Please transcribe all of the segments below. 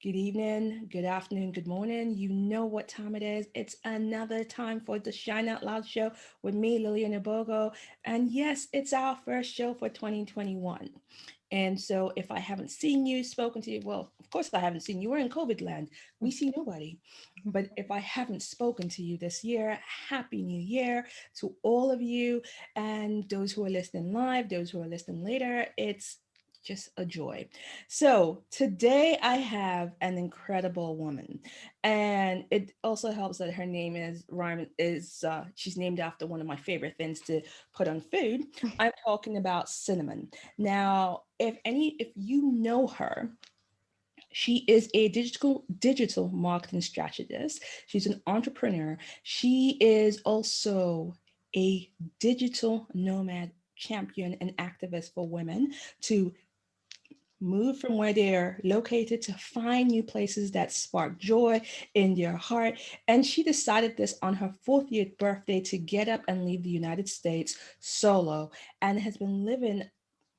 Good evening, good afternoon, good morning. You know what time it is. It's another time for the Shine Out Loud show with me, Liliana Bogo. And yes, it's our first show for 2021. And so if I haven't seen you, spoken to you, well, of course I haven't seen you. We're in COVID land. We see nobody. But if I haven't spoken to you this year, Happy New Year to all of you and those who are listening live, those who are listening later. It's just a joy. So today I have an incredible woman, and it also helps that her name is rhyme is she's named after one of my favorite things to put on food. I'm talking about cinnamon. Now, if you know her, she is a digital marketing strategist. She's an entrepreneur. She is also a digital nomad champion and activist for women to move from where they're located to find new places that spark joy in their heart. And she decided this on her 40th birthday to get up and leave the United States solo and has been living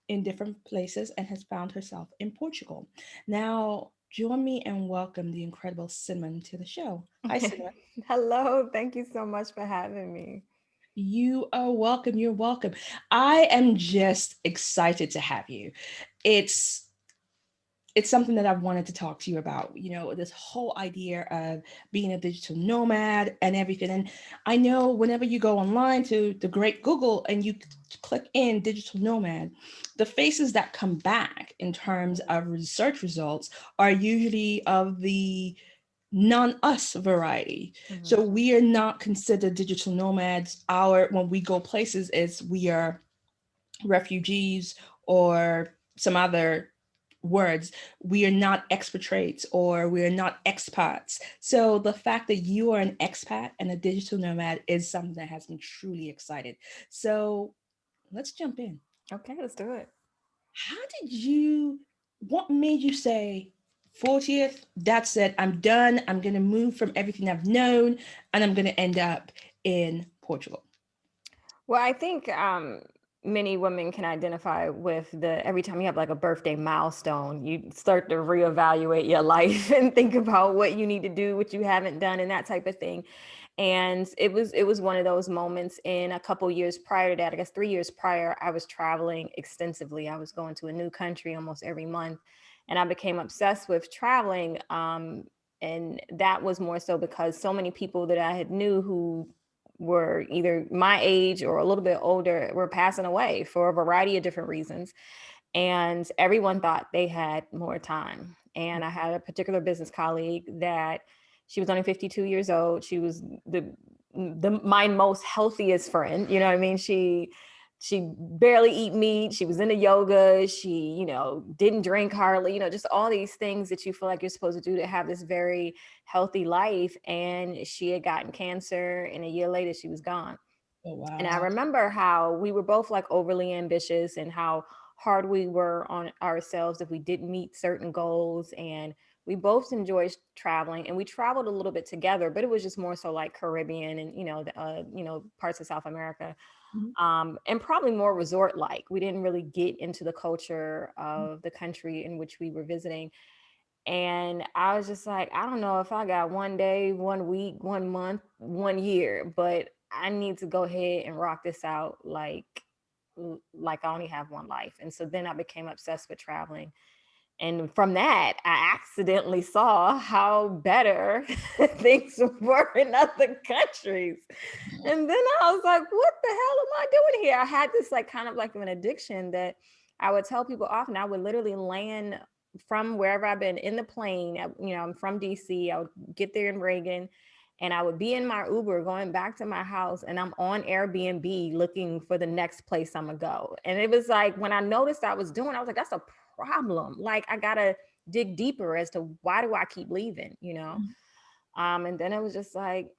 in different places and has found herself in Portugal. Now, join me and welcome the incredible Cinnamon to the show. Hi, Cinnamon. Hello, thank you so much for having me. You are welcome. You're welcome. I am just excited to have you. It's it's something that I've wanted to talk to you about, this whole idea of being a digital nomad and everything. And I know whenever you go online to the great Google and you click in digital nomad, the faces that come back in terms of research results are usually of the non-us variety. So Mhm. we are not considered digital nomads. When we go places is we are refugees or some other words. We are not expatriates or we are not expats. So the fact that you are an expat and a digital nomad is something that has me truly excited. So let's jump in. Okay, let's do it. How what made you say 40th, that's it, I'm done. I'm going to move from everything I've known and I'm going to end up in Portugal? Well, I think many women can identify with the every time you have like a birthday milestone, you start to reevaluate your life and think about what you need to do, what you haven't done, and that type of thing. And it was one of those moments. In a couple years prior to that, I guess 3 years prior, I was traveling extensively. I was going to a new country almost every month, and I became obsessed with traveling. And that was more so because so many people that I had knew who were either my age or a little bit older were passing away for a variety of different reasons, and everyone thought they had more time. And I had a particular business colleague that she was only 52 years old. She was the my most healthiest friend. You know what I mean? She barely eat meat. She was into yoga. She, didn't drink hardly, just all these things that you feel like you're supposed to do to have this very healthy life. And she had gotten cancer, and a year later she was gone. Oh, And I wow. remember how we were both like overly ambitious and how hard we were on ourselves if we didn't meet certain goals. And we both enjoyed traveling, and we traveled a little bit together, but it was just more so like Caribbean and, parts of South America, Mhm. and probably more resort like. We didn't really get into the culture of the country in which we were visiting. And I was just like, I don't know if I got 1 day, 1 week, 1 month, 1 year, but I need to go ahead and rock this out like I only have one life. And so then I became obsessed with traveling. And from that, I accidentally saw how better things were in other countries. And then I was like, what the hell am I doing here? I had this like kind of like an addiction that I would tell people often. I would literally land from wherever I've been in the plane. I'm from DC. I would get there in Reagan, and I would be in my Uber going back to my house, and I'm on Airbnb looking for the next place I'm gonna go. And it was like when I noticed I was doing, I was like, that's a problem. Like I gotta dig deeper as to why do I keep leaving. And then it was just like,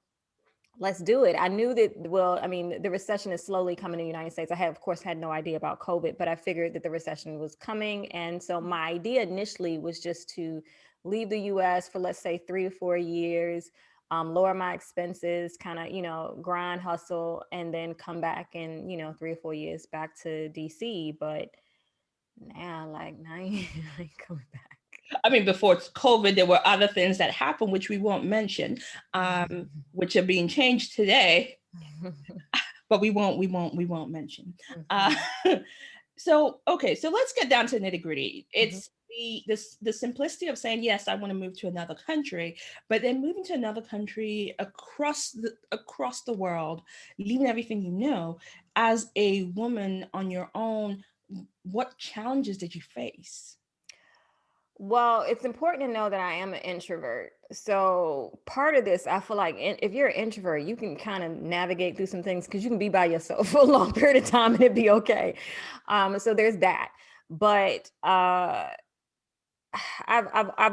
let's do it. I knew that, well, I mean, the recession is slowly coming in the United States. I had, of course, had no idea about COVID, but I figured that the recession was coming. And so my idea initially was just to leave the US for, let's say, 3 to 4 years, lower my expenses, kind of, grind, hustle, and then come back in, 3 or 4 years back to DC. But now, like, now I ain't coming back. I mean, before COVID, there were other things that happened, which we won't mention, which are being changed today, but we won't mention. Uh, Mhm, so, okay, so let's get down to nitty gritty. mhm. It's the simplicity of saying, yes, I want to move to another country, but then moving to another country across the world, leaving everything you know, as a woman on your own, what challenges did you face? Well, it's important to know that I am an introvert. So part of this, I feel like if you're an introvert, you can kind of navigate through some things because you can be by yourself for a long period of time and it'd be okay. So there's that. But I've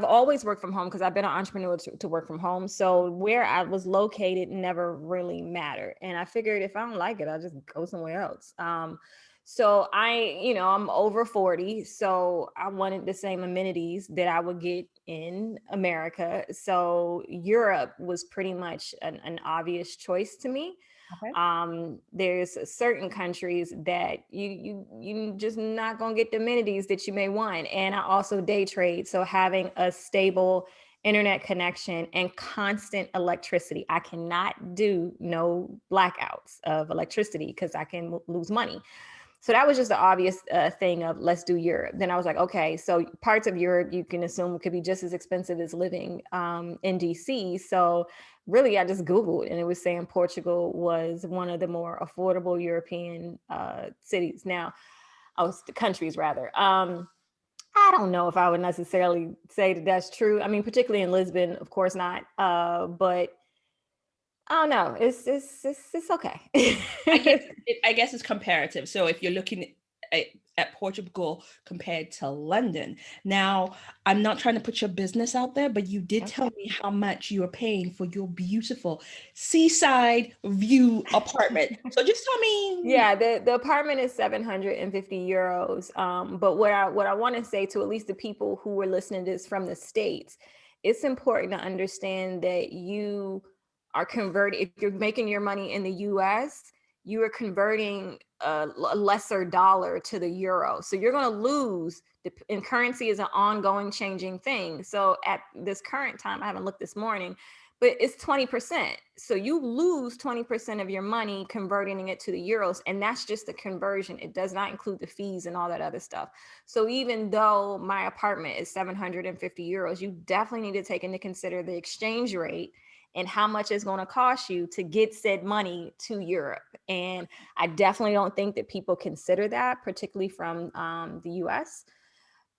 always worked from home because I've been an entrepreneur to work from home. So where I was located never really mattered. And I figured if I don't like it, I'll just go somewhere else. So I'm over 40. So I wanted the same amenities that I would get in America. So Europe was pretty much an obvious choice to me. Okay. There's certain countries that you just not gonna get the amenities that you may want. And I also day trade, so having a stable internet connection and constant electricity. I cannot do no blackouts of electricity because I can lose money. So that was just the obvious thing of let's do Europe. Then I was like, okay, so parts of Europe you can assume could be just as expensive as living in DC. So really, I just Googled and it was saying Portugal was one of the more affordable European cities. Now, the countries rather. I don't know if I would necessarily say that that's true. I mean, particularly in Lisbon, of course not. But I don't know. It's I guess okay. I guess it's comparative. So if you're looking at, at Portugal compared to London, now I'm not trying to put your business out there, but you did tell me how much you are paying for your beautiful seaside view apartment. So just tell me. Yeah, the apartment is 750 euros. But what I want to say to at least the people who were listening to this from the States, it's important to understand that you are converting, if you're making your money in the US, you are converting a lesser dollar to the euro. So you're going to lose, and currency is an ongoing changing thing. So at this current time, I haven't looked this morning, but it's 20%. So you lose 20% of your money converting it to the euros. And that's just the conversion. It does not include the fees and all that other stuff. So even though my apartment is 750 euros, you definitely need to take into consider the exchange rate and how much it's going to cost you to get said money to Europe. And I definitely don't think that people consider that, particularly from the US,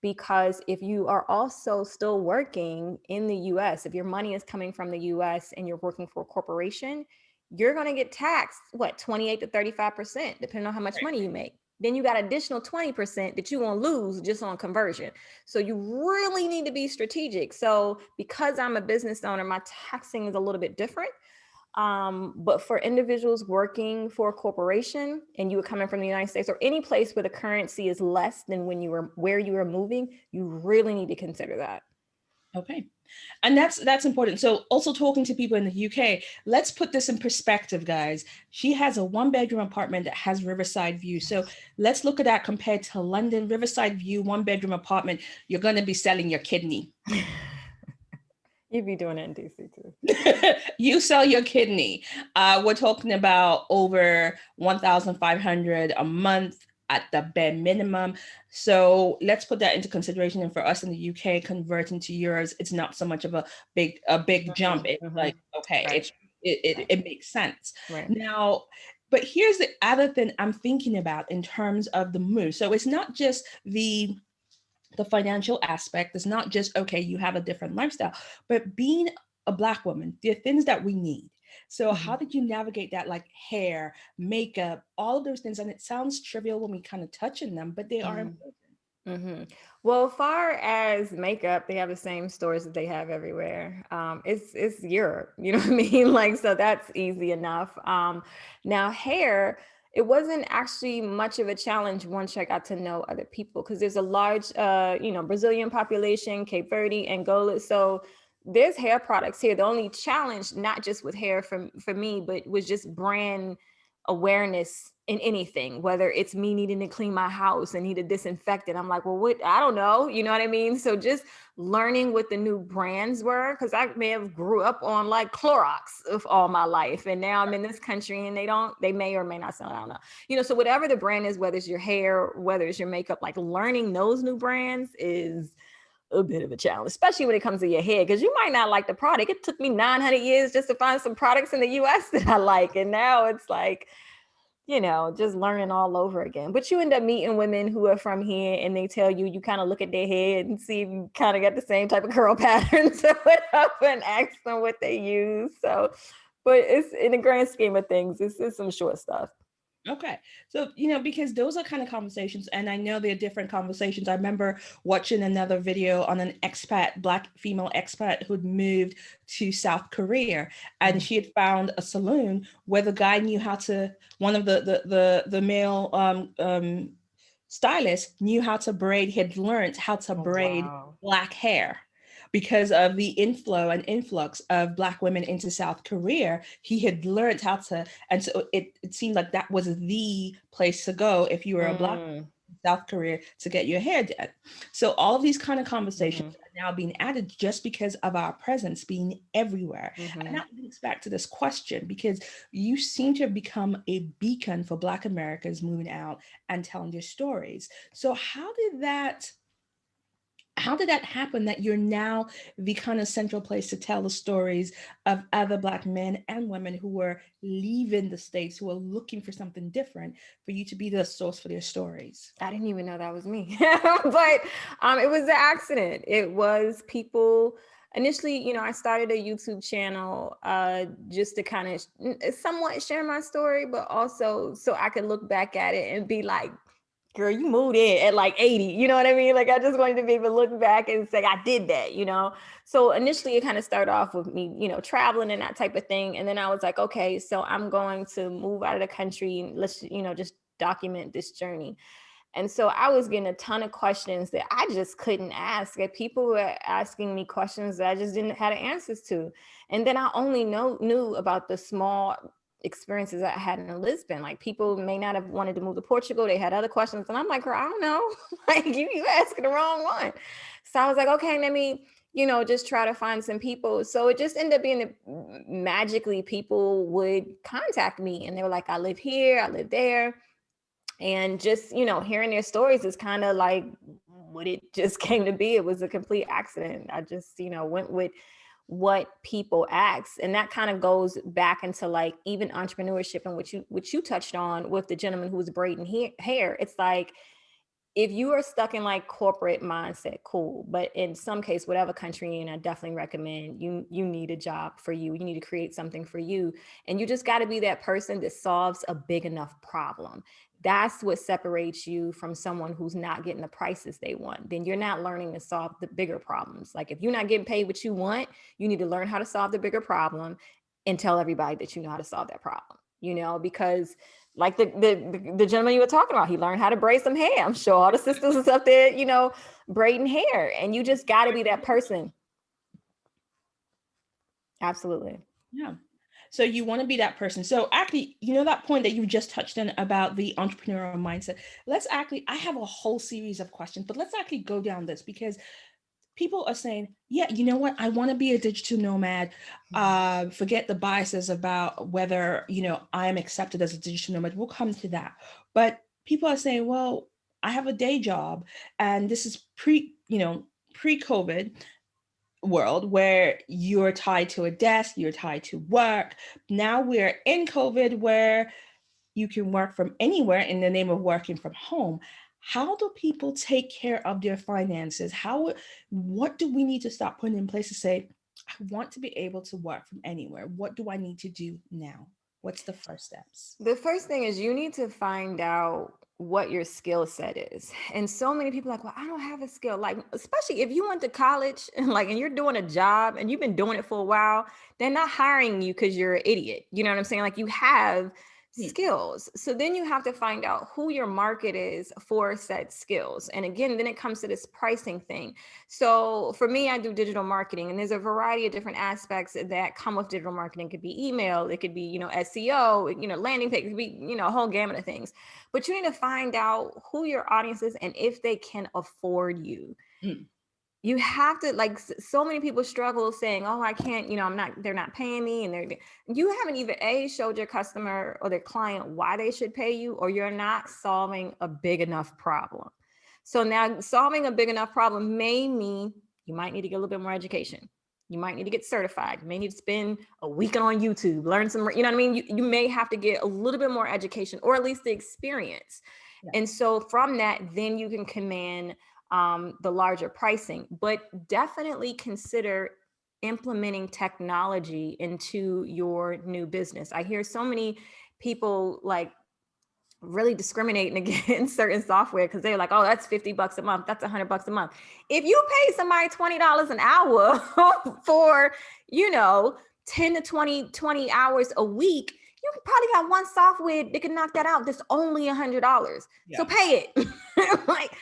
because if you are also still working in the US, if your money is coming from the US and you're working for a corporation, you're going to get taxed, what, 28 to 35%, depending on how much money you make. Then you got additional 20% that you're going to lose just on conversion. So you really need to be strategic. So because I'm a business owner, my taxing is a little bit different. But for individuals working for a corporation and you were coming from the United States or any place where the currency is less than where you were moving, you really need to consider that. Okay. And that's important. So also talking to people in the UK, let's put this in perspective, guys. She has a one-bedroom apartment that has riverside view. So let's look at that compared to London. Riverside view, one-bedroom apartment, you're going to be selling your kidney. You'd be doing it in DC too. You sell your kidney. We're talking about over 1,500 a month at the bare minimum. So let's put that into consideration. And for us in the UK, converting to euros, it's not so much of a big jump. Mm-hmm, It's mm-hmm. like, okay, Right, it makes sense. right. Now, but here's the other thing I'm thinking about in terms of the move. So it's not just the financial aspect. It's not just, okay, you have a different lifestyle, but being a Black woman, there are things that we need. So how Mhm. did you navigate that, like hair, makeup, all of those things? And it sounds trivial when we kind of touch on them, but they are Mhm. important. Mhm. Well, far as makeup, they have the same stores that they have everywhere. It's Europe, you know what I mean? Like, so that's easy enough. Now hair, it wasn't actually much of a challenge once I got to know other people because there's a large, Brazilian population, Cape Verde, Angola. So there's hair products here. The only challenge, not just with hair for me, but was just brand awareness in anything, whether it's me needing to clean my house and need to disinfect it. I'm like, well, what? I don't know. You know what I mean? So just learning what the new brands were, because I may have grew up on like Clorox of all my life. And now I'm in this country and they may or may not sell, I don't know. So whatever the brand is, whether it's your hair, whether it's your makeup, like learning those new brands is a bit of a challenge, especially when it comes to your hair, because you might not like the product. It took me 900 years just to find some products in the US that I like. And now it's like, just learning all over again. But you end up meeting women who are from here and they tell you, you kind of look at their head and see if you kind of got the same type of curl patterns or whatever and ask them what they use. So, but it's in the grand scheme of things, it's some short stuff. Okay. So, because those are kind of conversations, and I know they're different conversations. I remember watching another video on an expat, Black female expat who'd moved to South Korea, and she had found a saloon where the guy knew how to, one of the male stylists knew how to braid, had learned how to braid Wow. Black hair. Because of the inflow and influx of Black women into South Korea, he had learned how to, and so it seemed like that was the place to go if you were a Black Mm. South Korea to get your hair done. So all of these kind of conversations Mhm. are now being added just because of our presence being everywhere. And Mhm. that links back to this question, because you seem to have become a beacon for Black Americans moving out and telling their stories. So how did that happen, that you're now the kind of central place to tell the stories of other Black men and women who were leaving the States, who are looking for something different, for you to be the source for their stories? I didn't even know that was me. But it was an accident. It was people initially, I started a YouTube channel just to kind of somewhat share my story, but also so I could look back at it and be like, girl, you moved in at like 80. You know what I mean? Like I just wanted to be able to look back and say I did that. So initially it kind of started off with me, traveling and that type of thing. And then I was like, okay, so I'm going to move out of the country and let's, just document this journey. And so I was getting a ton of questions that I just couldn't ask. And people were asking me questions that I just didn't have the answers to. And then I only knew about the small experiences I had in Lisbon. Like people may not have wanted to move to Portugal. They had other questions. And I'm like, girl, I don't know. Like you asking the wrong one. So I was like, okay, let me, just try to find some people. So it just ended up being that magically people would contact me and they were like, I live here, I live there. And just hearing their stories is kind of like what it just came to be. It was a complete accident. I just went with what people ask, and that kind of goes back into like even entrepreneurship, and which you touched on with the gentleman who was braiding hair. It's like if you are stuck in like corporate mindset, cool. But in some case, whatever country you're in, I definitely recommend you need a job for you. You need to create something for you. And you just got to be that person that solves a big enough problem. That's what separates you from someone who's not getting the prices they want. Then you're not learning to solve the bigger problems. Like if you're not getting paid what you want, you need to learn how to solve the bigger problem and tell everybody that you know how to solve that problem, because like the gentleman you were talking about, he learned how to braid some hair. I'm sure all the sisters is up there, braiding hair, and you just got to be that person. Absolutely. Yeah. So you want to be that person. So actually, that point that you just touched on about the entrepreneurial mindset. I have a whole series of questions, but let's actually go down this, because people are saying, yeah, you know what? I want to be a digital nomad. Forget the biases about whether, I am accepted as a digital nomad. We'll come to that. But people are saying, well, I have a day job, and this is pre-COVID world where you're tied to a desk, you're tied to work. Now we're in COVID where you can work from anywhere in the name of working from home. How do people take care of their finances? What do we need to start putting in place to say, I want to be able to work from anywhere? What do I need to do now? What's the first steps? The first thing is you need to find out what your skill set is. And so many people are like, well, I don't have a skill. Like, especially if you went to college and and you're doing a job and you've been doing it for a while, they're not hiring you because you're an idiot. You know what I'm saying? Like you have Hmm. skills. So then you have to find out who your market is for said skills. And again, then it comes to this pricing thing. So for me, I do digital marketing, and there's a variety of different aspects that come with digital marketing. It could be email, it could be, SEO, landing page, it could be, a whole gamut of things. But you need to find out who your audience is and if they can afford you. Hmm. You have to, like, so many people struggle saying, oh, I can't, they're not paying me, and you haven't either showed your customer or their client why they should pay you, or you're not solving a big enough problem. So now solving a big enough problem may mean you might need to get a little bit more education. You might need to get certified. You may need to spend a weekend on YouTube, learn some, you know what I mean? You may have to get a little bit more education, or at least the experience. Yeah. And so from that, then you can command the larger pricing, but definitely consider implementing technology into your new business. I hear so many people like really discriminating against certain software because they're like, oh, that's $50 a month, that's $100 a month. If you pay somebody $20 an hour for, 10 to 20 hours a week, you can probably got one software that can knock that out that's only $100. So Yeah. pay it. Like,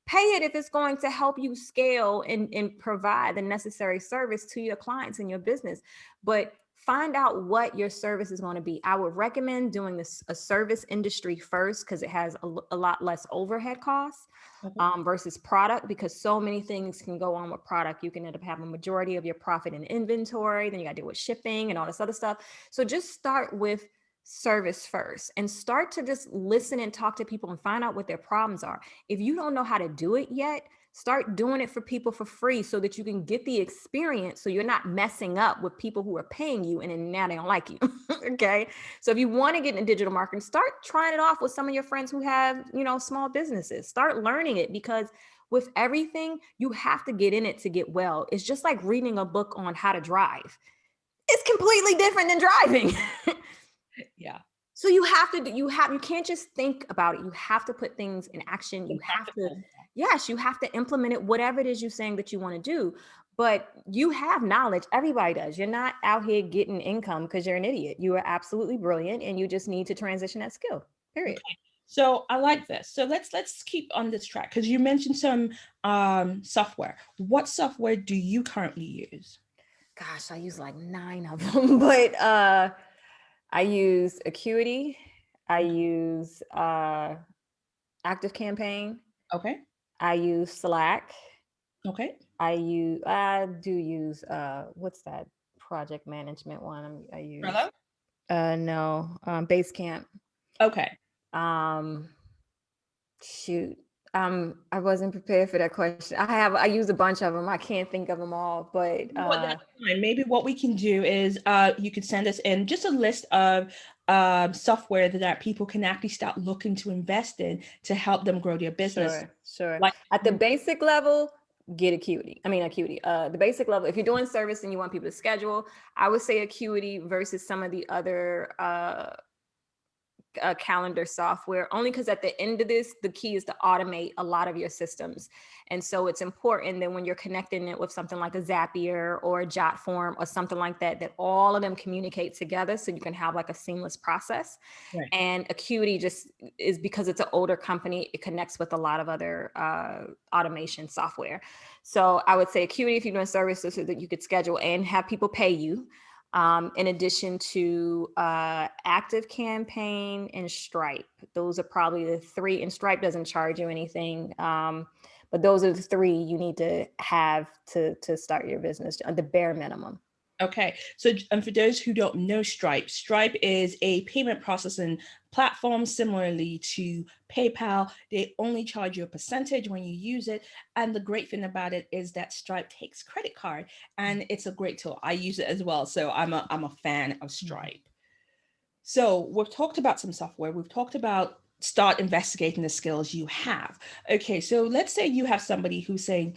pay it if it's going to help you scale and provide the necessary service to your clients and your business. But find out what your service is going to be. I would recommend doing this a service industry first, because it has a lot less overhead costs Okay. versus product, because so many things can go on with product. You can end up having a majority of your profit in inventory, then you got to deal with shipping and all this other stuff. So just start with service first and start to just listen and talk to people and find out what their problems are. If you don't know how to do it yet, start doing it for people for free so that you can get the experience, so you're not messing up with people who are paying you and then now they don't like you. Okay. So if you want to get into digital marketing, start trying it off with some of your friends who have, small businesses. Start learning it, because with everything, you have to get in it to get well. It's just like reading a book on how to drive. It's completely different than driving. Yeah. So you can't just think about it. You have to put things in action. Some You have to, practical. yes, you have to implement it, whatever it is you're saying that you want to do. But you have knowledge. Everybody does. You're not out here getting income because you're an idiot. You are absolutely brilliant, and you just need to transition that skill. Period. Okay. So I like this. So let's keep on this track, because you mentioned some software. What software do you currently use? Gosh, I use like 9 of them, but I use Acuity. I Okay. use Active Campaign. Okay. I use Slack. Okay. I do use what's that project management one I use? Trello. No, Basecamp. Okay. Um shoot. I wasn't prepared for that question. I use a bunch of them. I can't think of them all, but What, that's fine. Maybe what we can do is you could send us in just a list of software that people can actually start looking to invest in to help them grow their business. sure. Like, At the basic level, get Acuity. I mean Acuity. The basic level, if you're doing service and you want people to schedule, I would say Acuity versus some of the other calendar software, only because at the end of this, the key is to automate a lot of your systems. And so it's important that when you're connecting it with something like a Zapier or a Jotform or something like that, that all of them communicate together so you can have like a seamless process. right. And Acuity just is, because it's an older company, it connects with a lot of other automation software. So I would say Acuity if you're doing services, so that you could schedule and have people pay you. In addition to Active Campaign and Stripe. Those are probably the three, and Stripe doesn't charge you anything. But those are the three you need to have to start your business, the bare minimum. Okay. So, and for those who don't know Stripe, Stripe is a payment processing platform similarly to PayPal. They only charge you a percentage when you use it. And the great thing about it is that Stripe takes credit card, and it's a great tool. I use it as well. So I'm a fan of Stripe. So we've talked about some software. We've talked about start investigating the skills you have. Okay. So let's say you have somebody who's saying,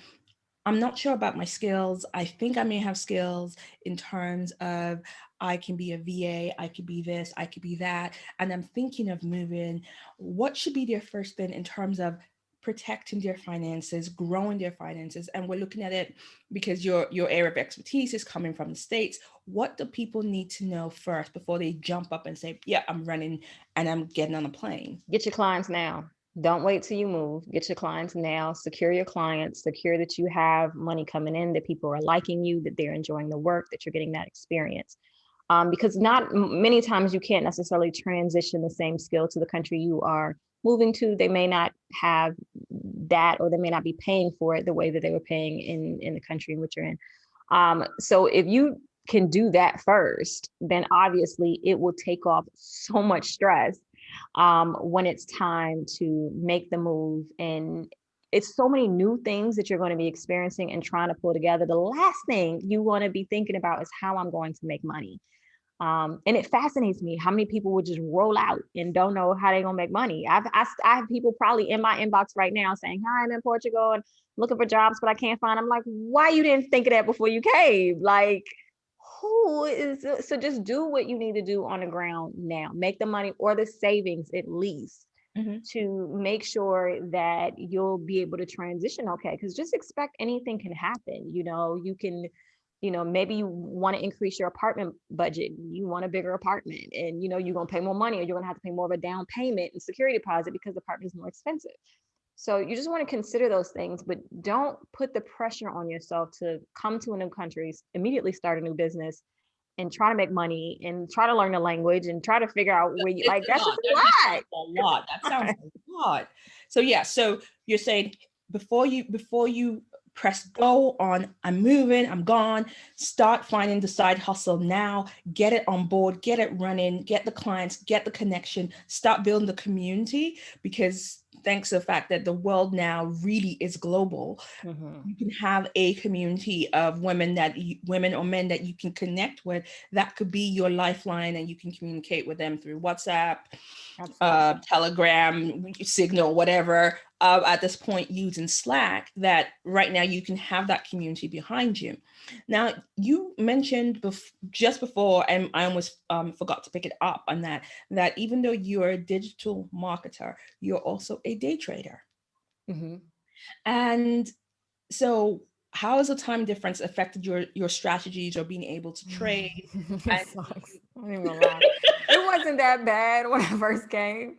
I'm not sure about my skills. I think I may have skills in terms of I can be a VA, I could be this, I could be that. And I'm thinking of moving. What should be their first thing in terms of protecting their finances, growing their finances, and we're looking at it because your area of expertise is coming from the States. What do people need to know first before they jump up and say, yeah, I'm running and I'm getting on a plane? Get your clients now. Don't wait till you move. Get your clients now. Secure your clients. Secure that you have money coming in, that people are liking you, that they're enjoying the work, that you're getting that experience. Because not many times you can't necessarily transition the same skill to the country you are moving to. They may not have that, or they may not be paying for it the way that they were paying in the country in which you're in. So if you can do that first, then obviously it will take off so much stress when it's time to make the move. And it's so many new things that you're going to be experiencing and trying to pull together. The last thing you want to be thinking about is how I'm going to make money. And it fascinates me how many people would just roll out and don't know how they're gonna make money. I have people probably in my inbox right now saying, "Hi, I'm in Portugal and looking for jobs, but I can't find." I'm like, "Why you didn't think of that before you came?" Like, who is so? Just do what you need to do on the ground now. Make the money or the savings at least Mhm. to make sure that you'll be able to transition okay. Because just expect anything can happen. You can, maybe you want to increase your apartment budget. You want a bigger apartment, and you're gonna pay more money, or you're gonna have to pay more of a down payment and security deposit because the apartment is more expensive. So you just want to consider those things, but don't put the pressure on yourself to come to a new country, immediately start a new business, and try to make money and try to learn the language and try to figure out where you It's like. a That's lot. just That just a sounds a lot. That sounds lot. a lot. So yeah, so you're saying before you press go on I'm moving, I'm gone, start finding the side hustle now, get it on board, get it running, get the clients, get the connection, start building the community because thanks to the fact that the world now really is global, Mhm. you can have a community of women or men that you can connect with that could be your lifeline and you can communicate with them through WhatsApp, Absolutely. Telegram, Signal, whatever, at this point using Slack, that right now you can have that community behind you. Now, you mentioned just before, and I almost forgot to pick it up on that even though you're a digital marketer, you're also a day trader. Mhm. And so how has the time difference affected your strategies or being able to trade? It And sucks. I'm not even gonna lie. It wasn't that bad when I first came.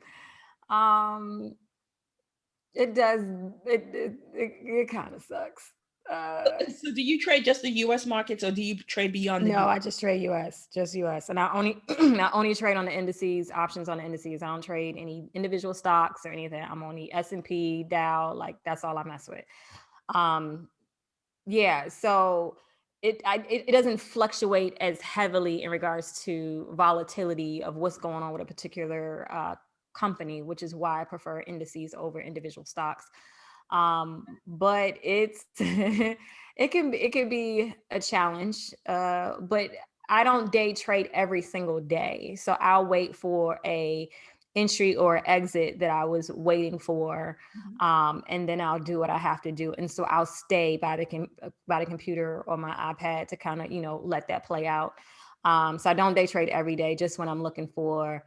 Um, it does. It kind of sucks. so do you trade just the US markets or do you trade beyond the No, US? I just trade US, just US, and I only I only trade on the indices, options on the indices. I don't trade any individual stocks or anything. I'm on the S&P, Dow, like that's all I mess with. Um, yeah, so it doesn't fluctuate as heavily in regards to volatility of what's going on with a particular company, which is why I prefer indices over individual stocks. But it's it can be a challenge. But I don't day trade every single day, so I'll wait for a entry or exit that I was waiting for, Mhm. and then I'll do what I have to do. And so I'll stay by the computer or my iPad to kind of let that play out. So I don't day trade every day, just when I'm looking for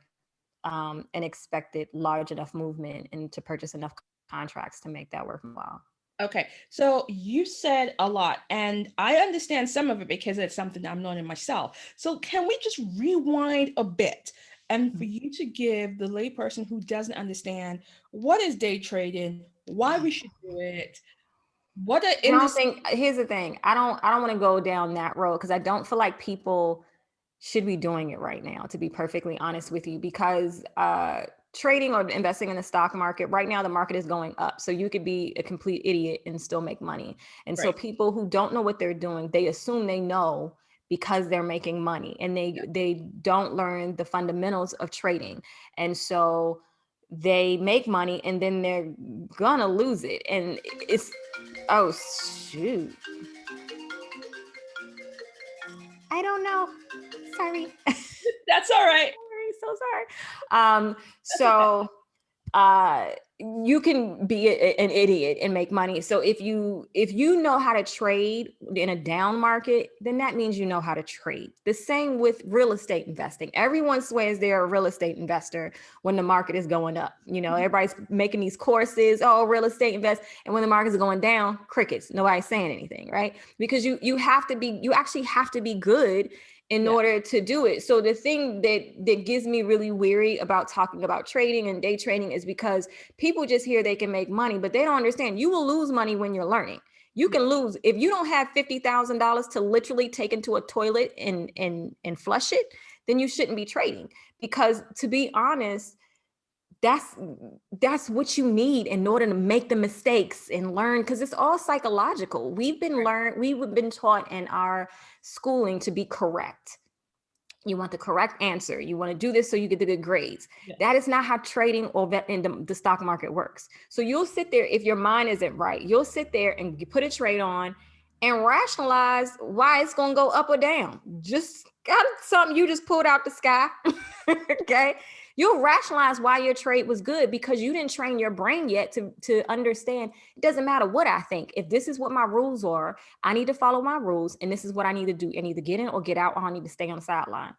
an expected large enough movement and to purchase enough contracts to make that worthwhile. Okay, so you said a lot, and I understand some of it because it's something I'm learning myself. So can we just rewind a bit and for you to give the layperson who doesn't understand what is day trading, why we should do it, what are I don't industry? think here's the thing. I don't want to go down that road because I don't feel like people should be doing it right now, to be perfectly honest with you, because trading or investing in the stock market right now, the market is going up. So you could be a complete idiot and still make money. And so Right. people who don't know what they're doing, they assume they know because they're making money, and they don't learn the fundamentals of trading. And so they make money and then they're gonna lose it. And it's oh shoot. I don't know. Sorry. That's all right. So sorry. So uh you can be an idiot and make money. So if you know how to trade in a down market, then that means you know how to trade. The same with real estate investing. Everyone swears they're a real estate investor when the market is going up. You know, everybody's making these courses, oh, real estate invest, and when the market is going down, crickets. Nobody's saying anything, right? Because you actually have to be good in order to do it. So the thing that gets me really weary about talking about trading and day trading is because people just hear they can make money, but they don't understand you will lose money when you're learning. You can lose if you don't have $50,000 to literally take into a toilet and flush it, then you shouldn't be trading. Because to be honest, that's what you need in order to make the mistakes and learn, because it's all psychological. We've been taught in our schooling to be correct. You want the correct answer. You want to do this so you get the good grades. Yeah. That is not how trading or in the stock market works. So you'll sit there, if your mind isn't right, you'll sit there and put a trade on and rationalize why it's going to go up or down. Just got something you just pulled out the sky. Okay. You'll rationalize why your trade was good because you didn't train your brain yet to understand. It doesn't matter what I think. If this is what my rules are, I need to follow my rules. And this is what I need to do. I need to get in or get out, or I need to stay on the sideline.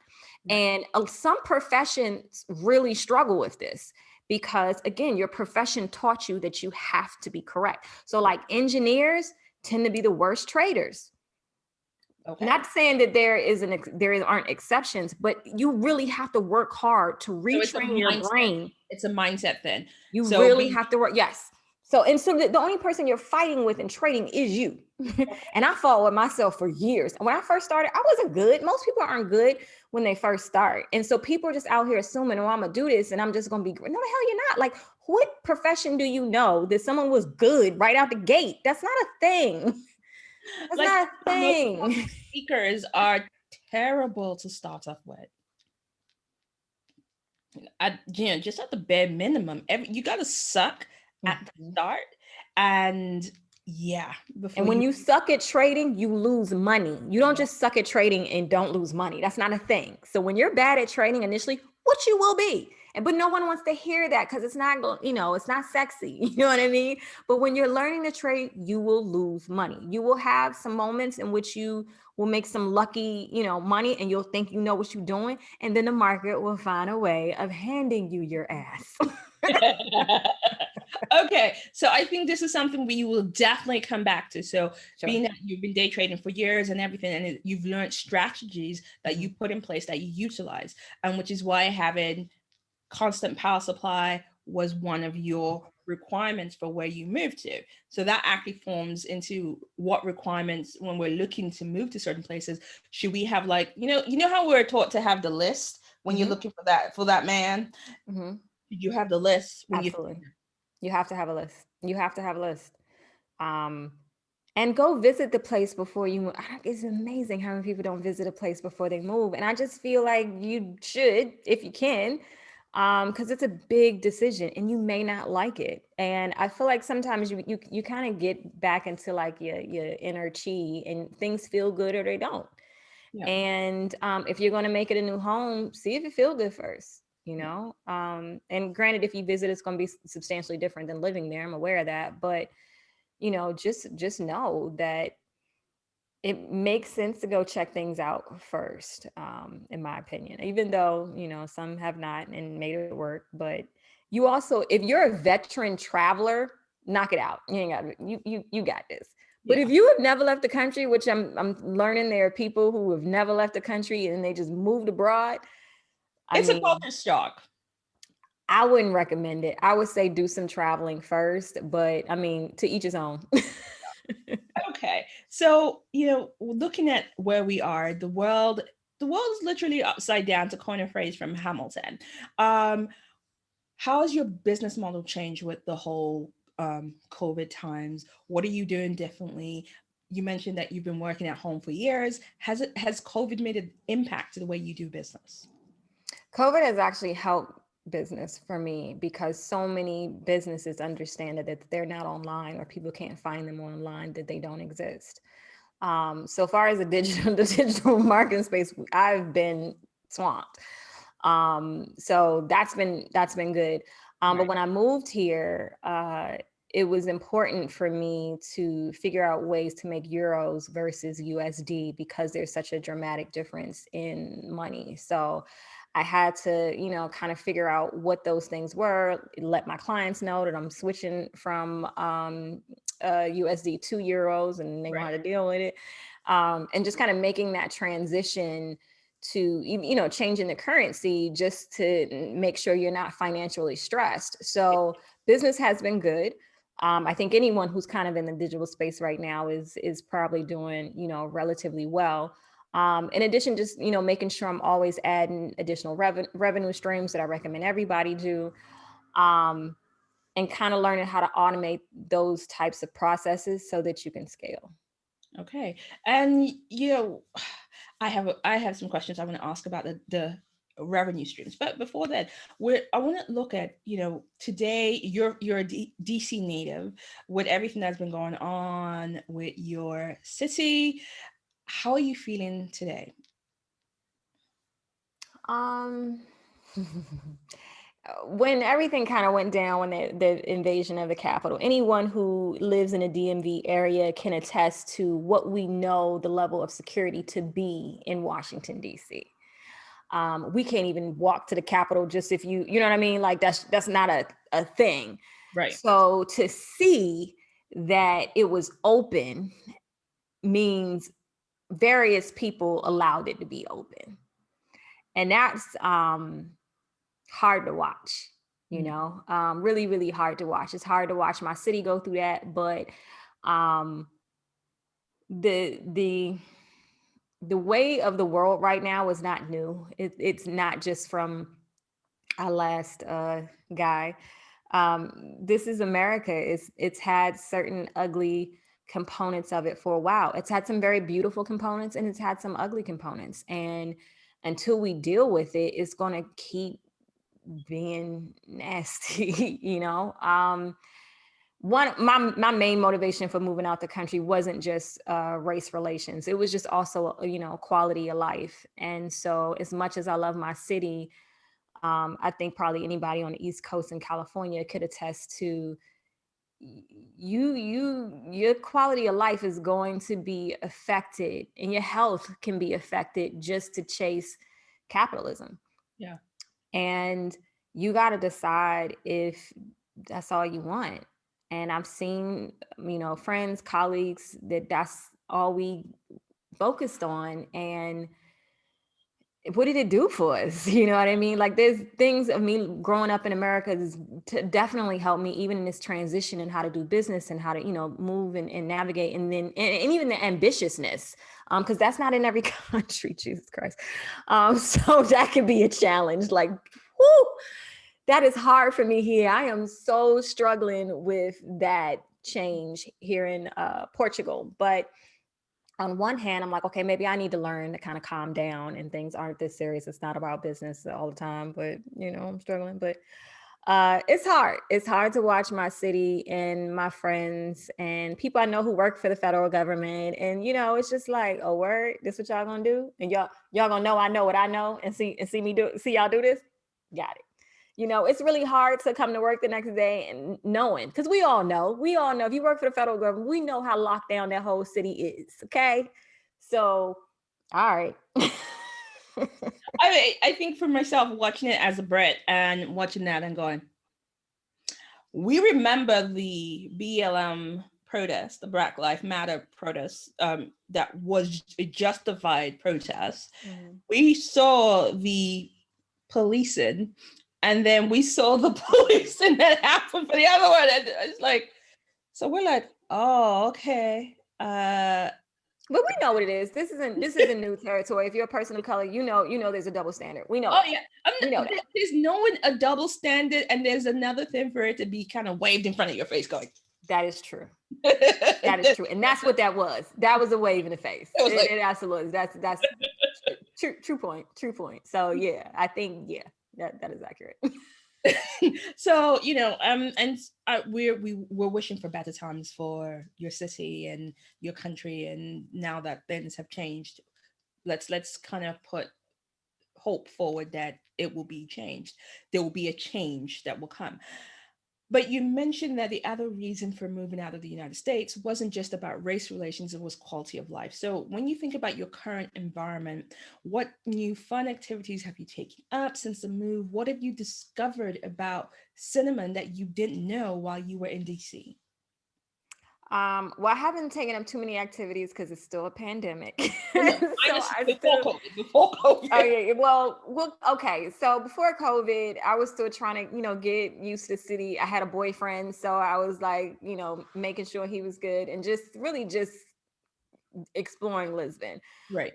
Right. And some professions really struggle with this because, again, your profession taught you that you have to be correct. So like engineers tend to be the worst traders. Okay. Not saying that there aren't exceptions, but you really have to work hard to retrain your brain. It's a mindset thing. You really have to work. Yes. So the only person you're fighting with in trading is you. And I fought with myself for years. And when I first started, I wasn't good. Most people aren't good when they first start. And so people are just out here assuming, oh, I'm going to do this and I'm just going to be great. No, the hell you're not. Like, what profession do you know that someone was good right out the gate? That's not a thing. That's like, not a thing. Speakers are terrible to start off with. Just at the bare minimum, you got to suck at the start. And yeah. And when you suck at trading, you lose money. You don't just suck at trading and don't lose money. That's not a thing. So when you're bad at trading initially, what you will be. But no one wants to hear that because it's not, it's not sexy. You know what I mean? But when you're learning to trade, you will lose money. You will have some moments in which you will make some lucky, money, and you'll think you know what you're doing. And then the market will find a way of handing you your ass. Okay, so I think this is something we will definitely come back to. So being that you've been day trading for years and everything, and you've learned strategies that you put in place that you utilize, and which is why having constant power supply was one of your requirements for where you move to. So that actually forms into what requirements when we're looking to move to certain places. Should we have how we're taught to have the list when you're looking for that man? You have the list when Absolutely. You have to have a list. You have to have a list. And go visit the place before you move. It's amazing how many people don't visit a place before they move. And I just feel like you should, if you can, because it's a big decision and you may not like it. And I feel like sometimes you kind of get back into like your inner chi and things feel good or they don't. Yeah. And if you're going to make it a new home, see if it feels good first. And granted, if you visit, it's going to be substantially different than living there. I'm aware of that, but just know that it makes sense to go check things out first, in my opinion, even though, some have not and made it work. But you also, if you're a veteran traveler, knock it out. You ain't got you got this. But if you have never left the country, which I'm learning, there are people who have never left the country and they just moved abroad. It's a culture shock. I wouldn't recommend it. I would say do some traveling first, but to each his own. Okay. So, looking at where we are, the world is literally upside down, to coin a phrase from Hamilton. How has your business model changed with the whole COVID times? What are you doing differently? You mentioned that you've been working at home for years. Has COVID made an impact to the way you do business? COVID has actually helped business for me because so many businesses understand that they're not online, or people can't find them online, that they don't exist. So far as the digital marketing space, I've been swamped. So that's been good. But Right. when I moved here, it was important for me to figure out ways to make euros versus USD because there's such a dramatic difference in money. So I had to, kind of figure out what those things were, let my clients know that I'm switching from USD to euros and they know how Right. to deal with it. And just kind of making that transition to changing the currency just to make sure you're not financially stressed. So business has been good. I think anyone who's kind of in the digital space right now is probably doing relatively well. In addition, just making sure I'm always adding additional revenue streams that I recommend everybody do, um, and kind of learning how to automate those types of processes so that you can scale. Okay. And I have some questions I want to ask about the revenue streams. But before that, I want to look at, today you're a DC native with everything that's been going on with your city. How are you feeling today? Um, when everything kind of went down, when the invasion of the Capitol, anyone who lives in a DMV area can attest to what we know the level of security to be in Washington, D.C. We can't even walk to the Capitol just if you know what I mean? Like that's not a thing. Right. So to see that it was open means various people allowed it to be open. And that's hard to watch, Mm. really, really hard to watch. It's hard to watch my city go through that, but um, the the way of the world right now is not new. It's not just from our last guy. This is America. It's had certain ugly components of it for a while. It's had some very beautiful components and it's had some ugly components. And until we deal with it, it's going to keep being nasty. One my main motivation for moving out the country wasn't just race relations. It was just also quality of life. And so as much as I love my city, I think probably anybody on the East Coast in California could attest to your quality of life is going to be affected and your health can be affected just to chase capitalism. Yeah. And you got to decide if that's all you want. And I've seen, friends, colleagues that's all we focused on. And what did it do for us? You know what I mean? Like there's things of me growing up in America is to definitely help me even in this transition and how to do business and how to, move and navigate. And then, and even the ambitiousness, because that's not in every country, Jesus Christ. So that could be a challenge. Like, whoo, that is hard for me here. I am so struggling with that change here in Portugal. But on one hand, I'm like, okay, maybe I need to learn to kind of calm down and things aren't this serious. It's not about business all the time, but I'm struggling. But it's hard. It's hard to watch my city and my friends and people I know who work for the federal government. And it's just like, oh word, this what y'all gonna do? And y'all gonna know I know what I know and see me see y'all do this. Got it. It's really hard to come to work the next day and knowing, because we all know if you work for the federal government, we know how locked down that whole city is. Okay. So, all right. I think for myself, watching it as a Brit and watching that and going, we remember the BLM protest, the Black Lives Matter protest, that was a justified protest. Mhm. We saw the policing, and then we saw the policing that happened for the other one. And it's like, so we're like, oh, okay. But we know what it is. This isn't new territory. If you're a person of color, there's a double standard. We know Oh that. yeah, We know that. there's knowing a double standard, and there's another thing for it to be kind of waved in front of your face, going. That is true. That is it true. And that's what that was. That was a wave in the face. was like, It absolutely. That's true point. True point. So yeah, I think that is accurate. so and we're wishing for better times for your city and your country, and now that things have changed, let's kind of put hope forward that it will be changed. There will be a change that will come. But you mentioned that the other reason for moving out of the United States wasn't just about race relations, it was quality of life. So when you think about your current environment, what new fun activities have you taken up since the move? What have you discovered about cinnamon that you didn't know while you were in DC? Well, I haven't taken up too many activities because it's still a pandemic. Oh no, So minus I before still, COVID, before oh COVID. yeah, yeah, well, okay. So before COVID, I was still trying to, get used to the city. I had a boyfriend, so I was like, making sure he was good and just really just exploring Lisbon. Right.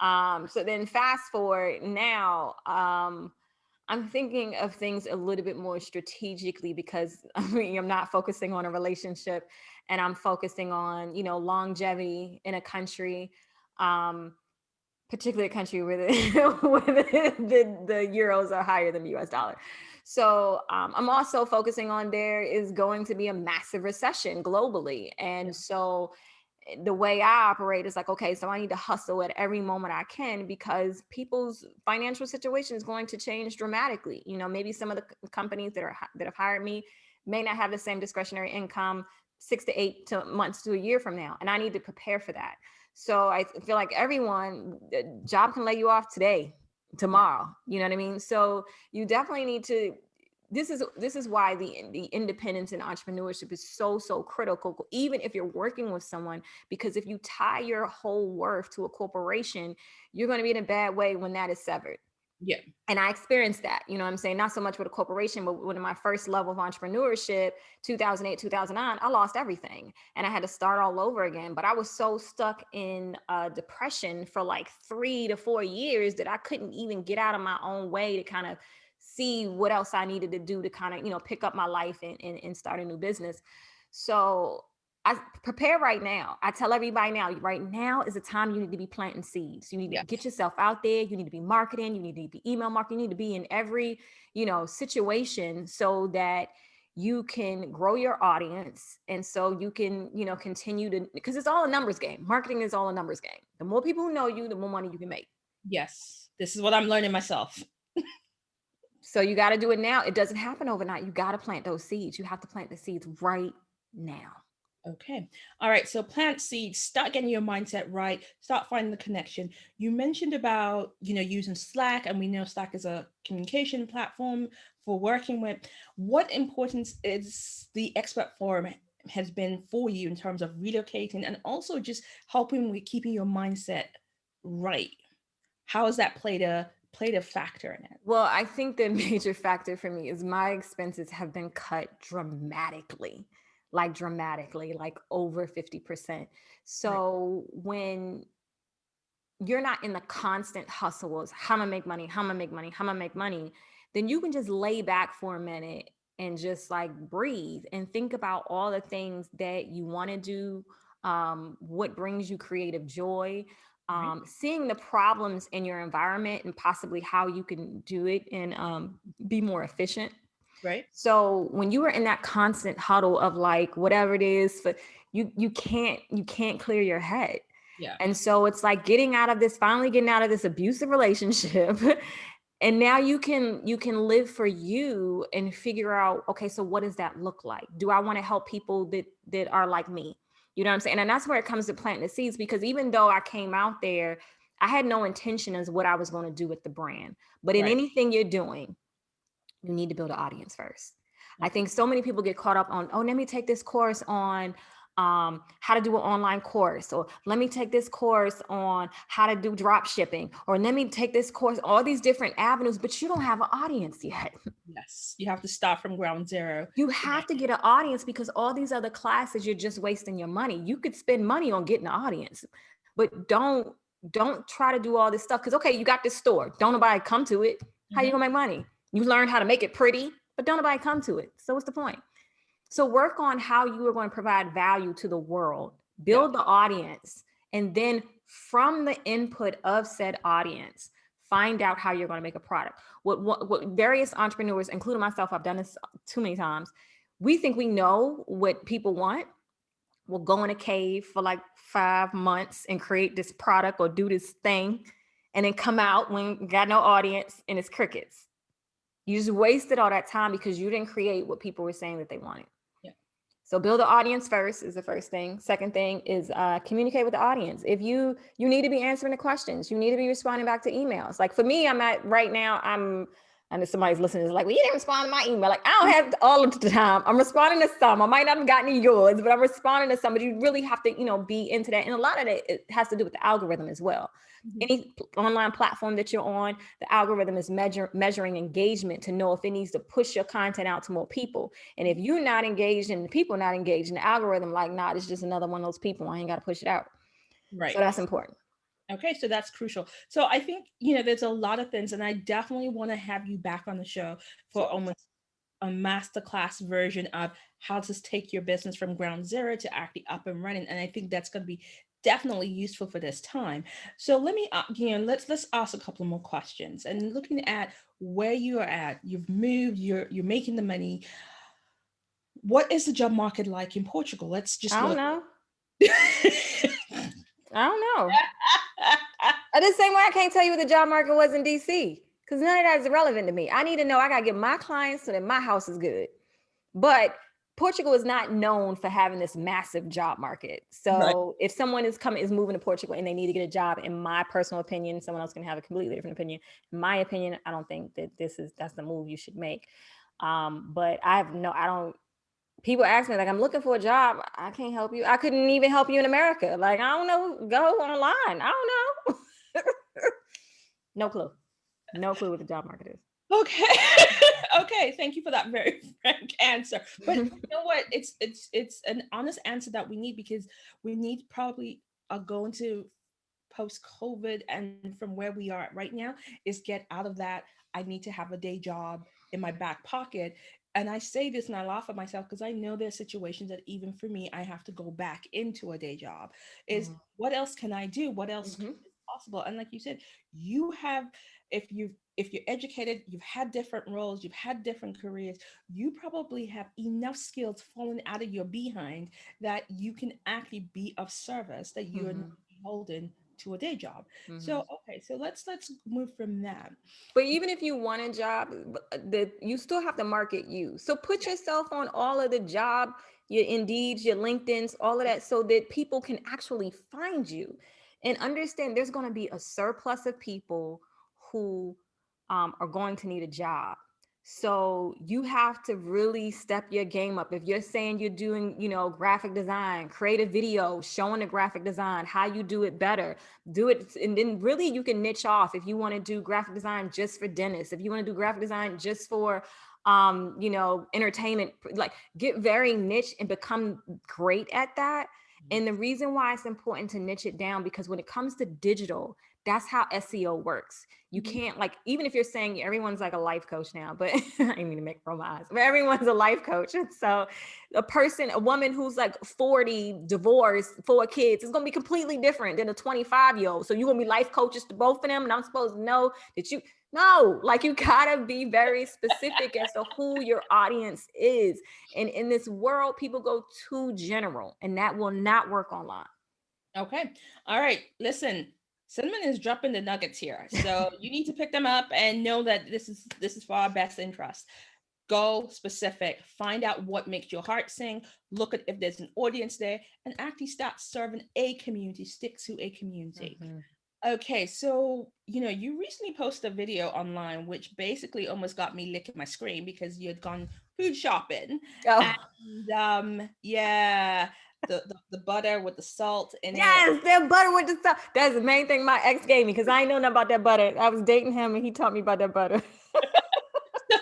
So then fast forward now, I'm thinking of things a little bit more strategically because I mean, I'm not focusing on a relationship and I'm focusing on, longevity in a country, um, particularly a country where the euros are higher than the US dollar. So I'm also focusing on there is going to be a massive recession globally. Yeah. And so the way I operate is like, okay, so I need to hustle at every moment I can because people's financial situation is going to change dramatically. Maybe some of the companies that have hired me may not have the same discretionary income 6 to 8 months to a year from now, and I need to prepare for that. So I feel like everyone, job can lay you off today, Yeah. tomorrow. You know what I mean? So you definitely need to, this is why the independence and entrepreneurship is so critical, even if you're working with someone, because if you tie your whole worth to a corporation, you're going to be in a bad way when that is severed. Yeah. And I experienced that, you know what I'm saying? Not so much with a corporation, but when in my first level of entrepreneurship, 2008, 2009, I lost everything and I had to start all over again. But I was so stuck in depression for like 3 to 4 years that I couldn't even get out of my own way to kind of see what else I needed to do to kind of, pick up my life and start a new business. So I prepare right now. I tell everybody now, right now is the time you need to be planting seeds. You need to get Yes. yourself out there. You need to be marketing. You need to be email marketing. You need to be in every, situation so that you can grow your audience. And so you can, continue to, because it's all a numbers game. Marketing is all a numbers game. The more people who know you, the more money you can make. Yes. This is what I'm learning myself. So you got to do it now. It doesn't happen overnight. You got to plant those seeds. You have to plant the seeds right now. Okay. All right. So plant seeds, start getting your mindset right, start finding the connection. You mentioned about, using Slack, and we know Slack is a communication platform for working with. What importance is the expert forum has been for you in terms of relocating and also just helping with keeping your mindset right? How has that played a factor in it? Well, I think the major factor for me is my expenses have been cut dramatically, like over 50%. Right. So when you're not in the constant hustle of how I'm gonna make money, how I'm gonna make money, how I'm gonna make money, then you can just lay back for a minute and just like breathe and think about all the things that you want to do, what brings you creative joy, Right. seeing the problems in your environment and possibly how you can do it and be more efficient. Right. So when you are in that constant huddle of like whatever it is, for you can't clear your head. Yeah. And so it's like finally getting out of this abusive relationship. And now you can live for you and figure out, okay, so what does that look like? Do I want to help people that are like me? You know what I'm saying? And that's where it comes to planting the seeds, because even though I came out there, I had no intention as what I was going to do with the brand. But in Right. anything you're doing, you need to build an audience first. I Okay. think so many people get caught up on, oh, let me take this course on how to do an online course, or let me take this course on how to do drop shipping, or let me take this course, all these different avenues, but you don't have an audience yet. Yes. You have to start from ground zero. You have to get an audience, because all these other classes, you're just wasting your money. You could spend money on getting an audience, but don't try to do all this stuff. Because okay, you got this store, don't nobody come to it. How you Mhm. gonna make money? You learn how to make it pretty, but don't nobody come to it. So what's the point? So work on how you are going to provide value to the world, Yeah. build the audience, and then from the input of said audience, find out how you're going to make a product. What various entrepreneurs, including myself, I've done this too many times. We think we know what people want. We'll go in a cave for like 5 months and create this product or do this thing. and then come out when you got no audience and it's crickets. You just wasted all that time because you didn't create what people were saying that they wanted. Yeah. So build the audience first is the first thing. Second thing is communicate with the audience. If you need to be answering the questions, you need to be responding back to emails. Like for me, I'm at right now, I know somebody's listening is like, well, you didn't respond to my email. Like, I don't have all of the time. I'm responding to some. I might not have gotten yours, but I'm responding to some. But you really have to, be into that. And a lot of it has to do with the algorithm as well. Mhm. Any online platform that you're on, the algorithm is measuring engagement to know if it needs to push your content out to more people. And if you're not engaged and the people not engaged in the algorithm, like, nah, it's just another one of those people. I ain't got to push it out. So Right. that's important. Okay, so that's crucial. So I think, there's a lot of things, and I definitely want to have you back on the show for Sure. almost a masterclass version of how to take your business from ground zero to actually up and running. And I think that's going to be definitely useful for this time. So let me, let's ask a couple more questions. And looking at where you are at, you've moved, you're making the money. What is the job market like in Portugal? Let's just I don't look. know. I don't know. The same way I can't tell you what the job market was in DC because none of that is relevant to me. I need to know I got to get my clients so that my house is good. But Portugal is not known for having this massive job market. Right. So if someone is moving to Portugal and they need to get a job, in my personal opinion, someone else can have a completely different opinion. In my opinion, I don't think that that's the move you should make. But I don't. People ask me like, I'm looking for a job. I can't help you. I couldn't even help you in America. Like, I don't know. Go online. I don't know. No clue. No clue what the job market is. Okay. Okay. Thank you for that very frank answer. But you know what? It's an honest answer that we need, because we need probably going to post COVID, and from where we are right now is get out of that. I need to have a day job in my back pocket. And I say this and I laugh at myself because I know there's situations that even for me, I have to go back into a day job. Is what else can I do? What else Mm-hmm. is possible? And like you said, you have, if you're educated, you've had different roles, you've had different careers, you probably have enough skills falling out of your behind that you can actually be of service, that you are not Mm-hmm. beholden to a day job. Mm-hmm. So okay, so let's move from that. But even if you want a job, you still have to market you. So put Yeah. yourself on all of the job, your Indeeds, your LinkedIn's, all of that, so that people can actually find you and understand there's going to be a surplus of people who are going to need a job. So you have to really step your game up. If you're saying you're doing, graphic design, create a video showing the graphic design, how you do it better, do it. And then really you can niche off if you want to do graphic design just for dentists, if you want to do graphic design just for entertainment, like get very niche and become great at that. And the reason why it's important to niche it down, because when it comes to digital, that's how SEO works. You Mhm. can't, like, even if you're saying everyone's like a life coach now, but I didn't mean to make roll my eyes, but everyone's a life coach. And so a woman who's like 40, divorced, 4 kids, is going to be completely different than a 25-year-old. So you're going to be life coaches to both of them. And I'm supposed to know that no, like you gotta be very specific as to who your audience is. And in this world, people go too general, and that will not work online. Okay. All right. Listen, Cinnamon is dropping the nuggets here. So you need to pick them up and know that this is for our best interest. Go specific, find out what makes your heart sing, look at if there's an audience there, and actually start serving a community, stick to a community. Mm-hmm. Okay, so you recently posted a video online which basically almost got me licking my screen because you had gone food shopping. Oh, And yeah, the butter with the salt in it. yes, that butter with the stuff. That's the main thing my ex gave me because I ain't know nothing about that butter. I was dating him and he taught me about that butter.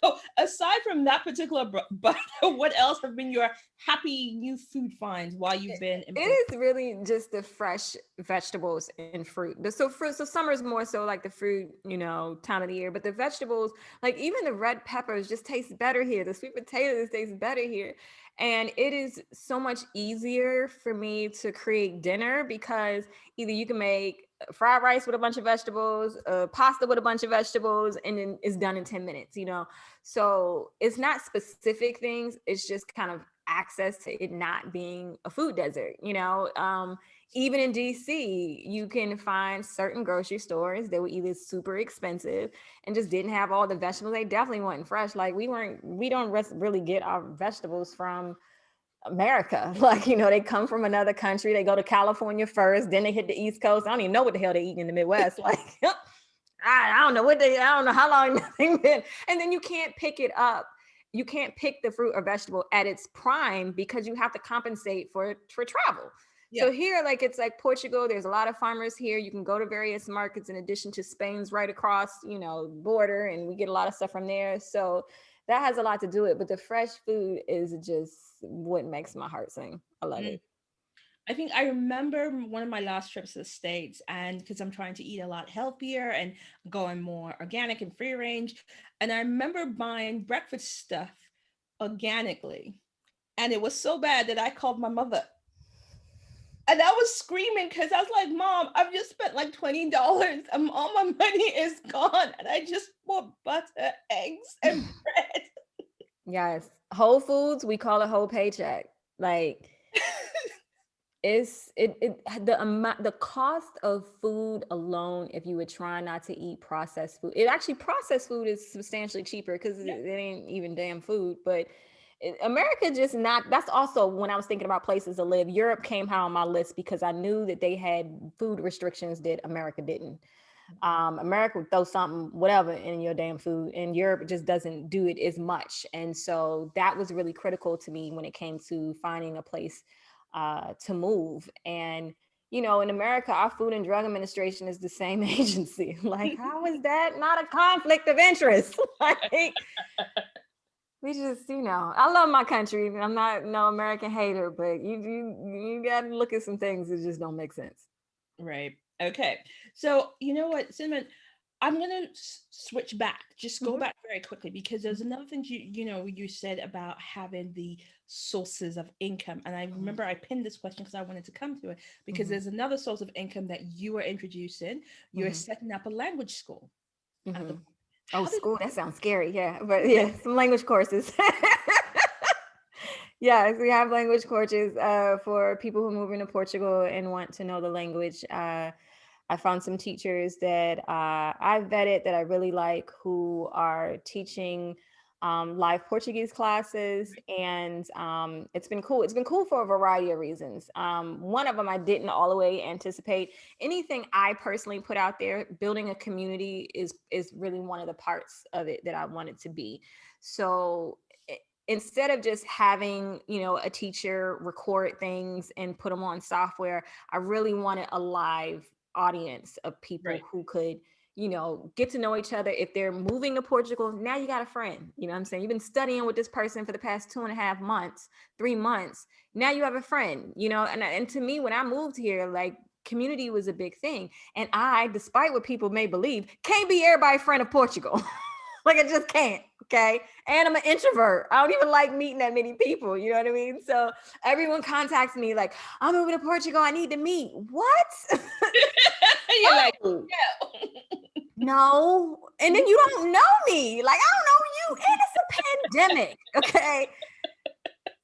So aside from that particular butter, what else have been your happy new food finds while you've been in It Portugal? is really just the fresh vegetables and fruit. So summer is more so like the fruit, time of the year. But the vegetables, like even the red peppers, just taste better here. The sweet potatoes taste better here, and it is so much easier for me to create dinner because either you can make fried rice with a bunch of vegetables, pasta with a bunch of vegetables, and then it's done in 10 minutes. So it's not specific things. It's just kind of access to it not being a food desert. even in DC, you can find certain grocery stores that were either super expensive and just didn't have all the vegetables. They definitely weren't fresh. Like we don't really get our vegetables from America. Like, they come from another country. They go to California first, then they hit the East Coast. I don't even know what the hell they eat in the Midwest. Like, I don't know I don't know how long nothing been. And then you can't pick it up. You can't pick the fruit or vegetable at its prime because you have to compensate for travel. Yeah. So here, like, it's like Portugal, there's a lot of farmers here. You can go to various markets in addition to Spain's right across, border, and we get a lot of stuff from there. So that has a lot to do it. But the fresh food is just what makes my heart sing. I love Mm. it. I think I remember one of my last trips to the States, and because I'm trying to eat a lot healthier and going more organic and free range. And I remember buying breakfast stuff organically. And it was so bad that I called my mother. And I was screaming because I was like, Mom, I've just spent like $20 and all my money is gone. And I just bought butter, eggs, and bread. Yes. Whole Foods, we call it whole paycheck. Like, the amount, the cost of food alone, if you were trying not to eat processed food, it actually, processed food is substantially cheaper because Yeah. it ain't even damn food. But America just not. That's also when I was thinking about places to live. Europe came high on my list because I knew that they had food restrictions that America didn't. America would throw something, whatever, in your damn food, and Europe just doesn't do it as much. And so that was really critical to me when it came to finding a place to move. And in America, our Food and Drug Administration is the same agency. Like, how is that not a conflict of interest? Like, we just, I love my country. I'm not no American hater, but you got to look at some things that just don't make sense. Right. Okay. So, you know what, Cinnamon, I'm going to switch back, just go Mhm. back very quickly because there's another thing you said about having the sources of income. And I Mhm. remember I pinned this question because I wanted to come to it because Mhm. there's another source of income that you are introducing. You're Mhm. setting up a language school at the Mhm. Oh, how did school, that sounds scary. Yeah, but yeah, some language courses. Yes, we have language courses for people who move into Portugal and want to know the language. I found some teachers that I've vetted that I really like, who are teaching live Portuguese classes, and it's been cool. It's been cool for a variety of reasons. One of them, I didn't all the way anticipate. Anything I personally put out there, building a community is really one of the parts of it that I want it to be. So instead of just having a teacher record things and put them on software, I really wanted a live audience of people right. who could get to know each other. If they're moving to Portugal, now you got a friend. What I'm saying? You've been studying with this person for the past 2.5 months, 3 months. Now you have a friend. And to me, when I moved here, like, community was a big thing. And I, despite what people may believe, can't be everybody's friend of Portugal. Like, I just can't. Okay. And I'm an introvert. I don't even like meeting that many people. You know what I mean? So everyone contacts me like, I'm moving to Portugal. I need to meet. What? You're like, No. yeah. No. And then you don't know me. Like, I don't know you. And it's a pandemic. Okay.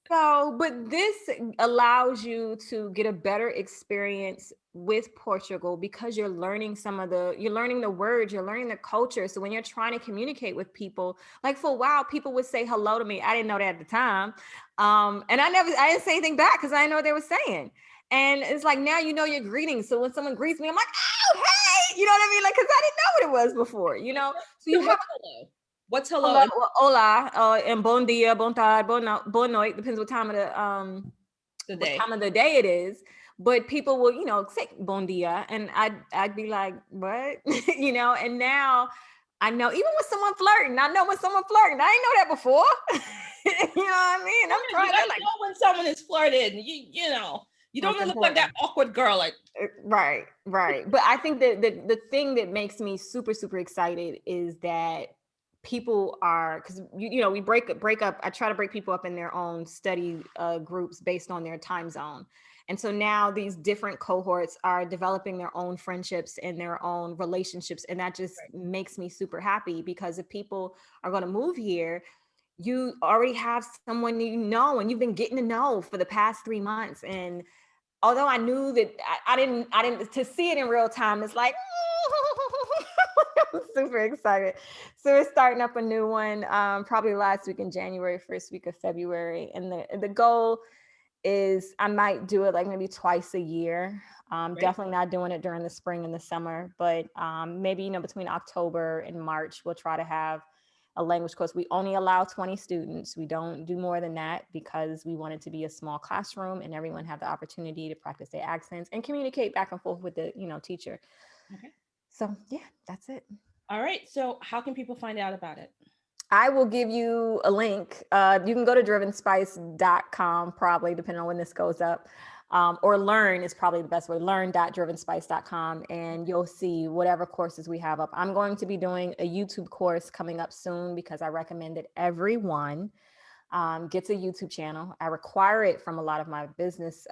So, but this allows you to get a better experience with Portugal because you're learning the words, you're learning the culture. So when you're trying to communicate with people, like, for a while, people would say hello to me. I didn't know that at the time. And I didn't say anything back because I didn't know what they were saying. And it's like, now you know your greetings. So when someone greets me, I'm like, oh, hey, you know what I mean? Like, because I didn't know what it was before, So you So have what's hello? What's hello hello, in hola, and bon dia, bon tarde, bon noite. Depends the what day? time of the day it is. But people will, say bon dia, and I'd be like, what, And now I know, even with someone flirting, I know when someone flirting. I didn't know that before. You know what I mean? I'm You trying. gotta They're like, know when someone is flirting. You don't that's want to look like that important. awkward girl. Like, Right, right. But I think that the thing that makes me super, super excited is that people are, because we break up. I try to break people up in their own study groups based on their time zone. And so now these different cohorts are developing their own friendships and their own relationships. And that just makes me super happy, because if people are going to move here, you already have someone and you've been getting to know for the past 3 months. And although I knew that I didn't to see it in real time. It's like I'm super excited. So we're starting up a new one, probably last week in January, first week of February, and the goal is I might do it like maybe twice a year. Right? Definitely not doing it during the spring and the summer, but maybe, between October and March, we'll try to have a language course. We only allow 20 students. We don't do more than that because we want it to be a small classroom and everyone have the opportunity to practice their accents and communicate back and forth with the, teacher. Okay. So yeah, that's it. All right. So how can people find out about it? I will give you a link. You can go to drivenspice.com, probably, depending on when this goes up. Or learn is probably the best way, learn.drivenspice.com, and you'll see whatever courses we have up. I'm going to be doing a YouTube course coming up soon because I recommend that everyone gets a YouTube channel. I require it from a lot of my business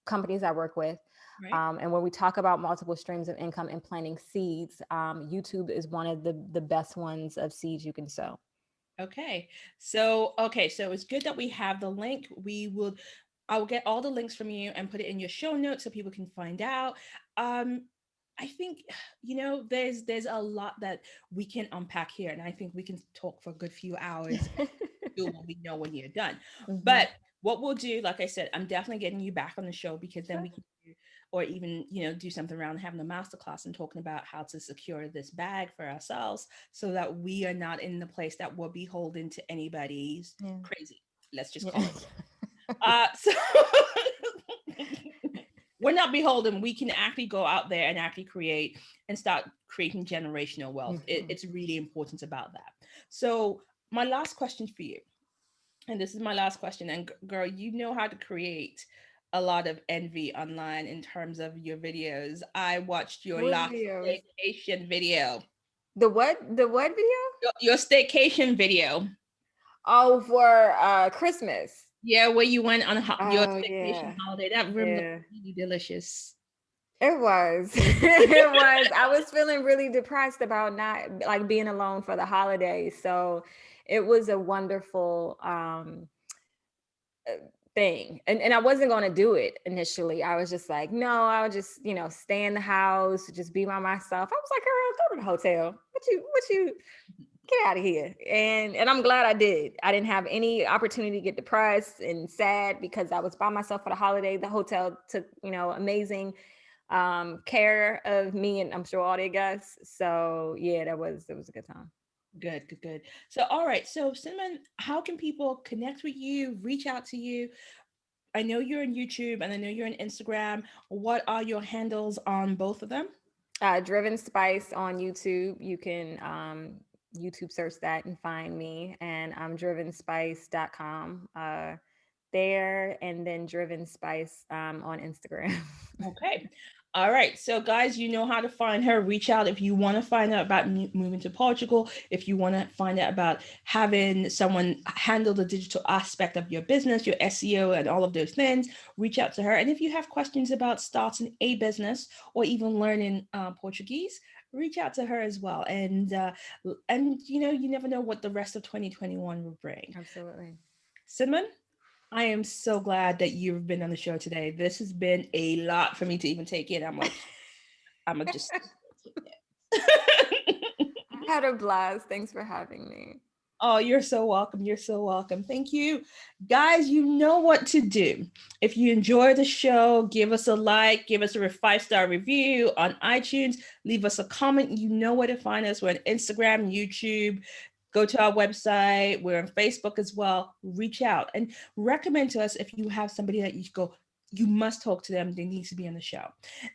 companies I work with. Right. And when we talk about multiple streams of income and planting seeds, YouTube is one of the best ones of seeds you can sow. Okay. So it's good that we have the link. I will get all the links from you and put it in your show notes so people can find out. Um, I think there's a lot that we can unpack here, and I think we can talk for a good few hours. Do what we know when you're done. Hmm. But what we'll do, like I said, I'm definitely getting you back on the show because then Sure. we can do, or even, do something around having a masterclass and talking about how to secure this bag for ourselves so that we are not in the place that we're beholden to anybody's Yeah. crazy. Let's just Yeah. call it. So we're not beholden. We can actually go out there and actually create and start creating generational wealth. Mhm. It's really important about that. So my last question for you, and this is my last question. And girl, you know how to create a lot of envy online in terms of your videos. I watched your What last videos? staycation video, The what? The what video? your staycation video. Oh, for Christmas. Yeah, where you went on your Oh staycation yeah. holiday. That room looked Yeah. really delicious. It was. It was. I was feeling really depressed about not like being alone for the holidays. So it was a wonderful uh, thing. And I wasn't going to do it initially. I was just like, no, I'll just, stay in the house, just be by myself. I was like, girl, go to the hotel. What you get out of here. And I'm glad I did. I didn't have any opportunity to get depressed and sad because I was by myself for the holiday. The hotel took, amazing care of me and I'm sure all their guests. So yeah, it was a good time. Good, good, good. So, all right. So, Cinnamon, how can people connect with you, reach out to you? I know you're on YouTube and I know you're on Instagram. What are your handles on both of them? Driven Spice on YouTube. You can YouTube search that and find me. And I'm drivenspice.com there, and then Driven Spice on Instagram. Okay. All right. So, guys, you know how to find her. Reach out if you want to find out about moving to Portugal, if you want to find out about having someone handle the digital aspect of your business, your SEO, and all of those things. Reach out to her. And if you have questions about starting a business or even learning Portuguese, reach out to her as well. And you never know what the rest of 2021 will bring. Absolutely. Cinnamon, I am so glad that you've been on the show today. This has been a lot for me to even take in. I'm gonna just take it. I had a blast. Thanks for having me. Oh, you're so welcome. You're so welcome. Thank you. Guys, you know what to do. If you enjoy the show, give us a like, give us a 5-star review on iTunes, leave us a comment. You know where to find us. We're on Instagram, YouTube. Go to our website. We're on Facebook as well. Reach out and recommend to us if you have somebody that you go, you must talk to them. They need to be on the show.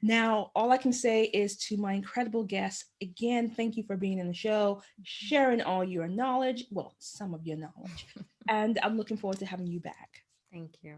Now, all I can say is to my incredible guests, again, thank you for being in the show, sharing all your knowledge, well, some of your knowledge. And I'm looking forward to having you back. Thank you.